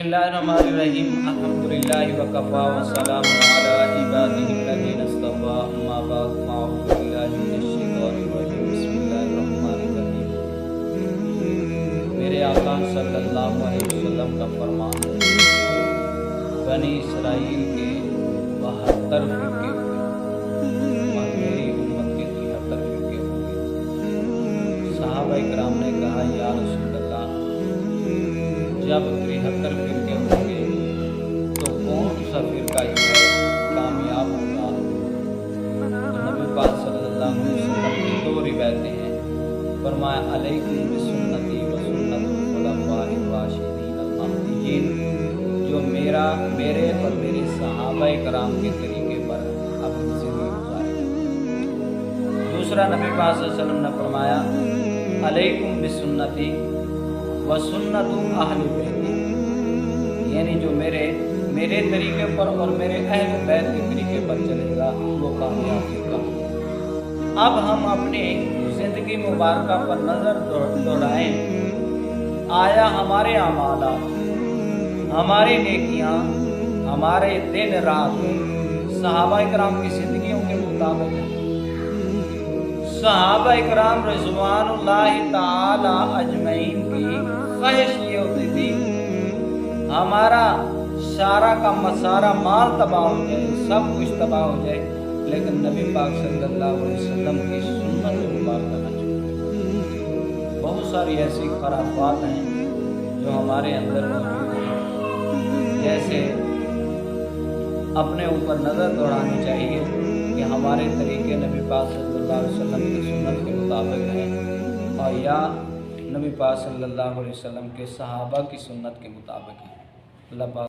बिस्मिल्लाहिर्रहमानिर्रहीम अल्हम्दुलिल्लाहि वकफ़ा वस्सलामु अला इबादिहि अल्लज़ीना इस्तफ़ा अम्मा बाद फ़अऊज़ु बिल्लाहि मिनश शैतानिर रजीम बिस्मिल्लाहिर्रहमानिर्रहीम। मेरे आका सल्लल्लाहु अलैहि वसल्लम का फरमान, बनी इसराइल के 72 फ़िरके हुए और मेरी उम्मत के 73 फ़िरके होंगे। सहाबा इकराम ने कहा, या रसूल अल्लाह, जब 73 फ़िरके होंगे तो कौन सा फ़िरका जो है कामयाब होगा? तो नबी पाक सल्लल्लाहु अलैहि वसल्लम की 2 रिवायतें हैं। फरमाया, अलैकुम बिसुन्नती व सुन्नतिल खुलफ़ाइर राशिदीन अल महदीयीन, जो मेरे और मेरे सहाबा इकराम के तरीके पर अपनी ज़िंदगी गुजारें। दूसरा, नबी पाक सल्लल्लाहु अलैहि वसल्लम ने फरमाया, अलैकुम बिसुन्नती व सुन्नतु अहले बैती, यानी जो मेरे तरीके पर और मेरे अहले बैत के तरीके पर चलेगा वो कामयाब होगा। अब हम अपनी ज़िंदगी मुबारक पर नज़र दौड़ाएं, आया हमारे अमालात, हमारी नेकियां, हमारे दिन रात सहाबा इकराम की ज़िंदगियों के मुताबिक हैं। सहाबा इकराम रिज़वानुल्लाहि ताला अजमईन की ख्वाहिश ये होती थी हमारा सारा का मसारा माल तबाह हो जाए, सब कुछ तबाह हो जाए, लेकिन नबी पाक सल्लल्लाहु अलैहि वसल्लम की सुन्नत मुबारक न छूटे। बहुत सारी ऐसी खराफात हैं जो हमारे अंदर मौजूद हैं। जैसे अपने ऊपर नज़र दौड़ानी चाहिए कि हमारे तरीके नबी पाक सल्लल्लाहु अलैहि वसल्लम की सुन्नत के मुताबिक हैं और या नबी पाक सल्लल्लाहु अलैहि वसल्लम के सहाबा की सुन्नत के मुताबिक हैं। अल्लाह पाक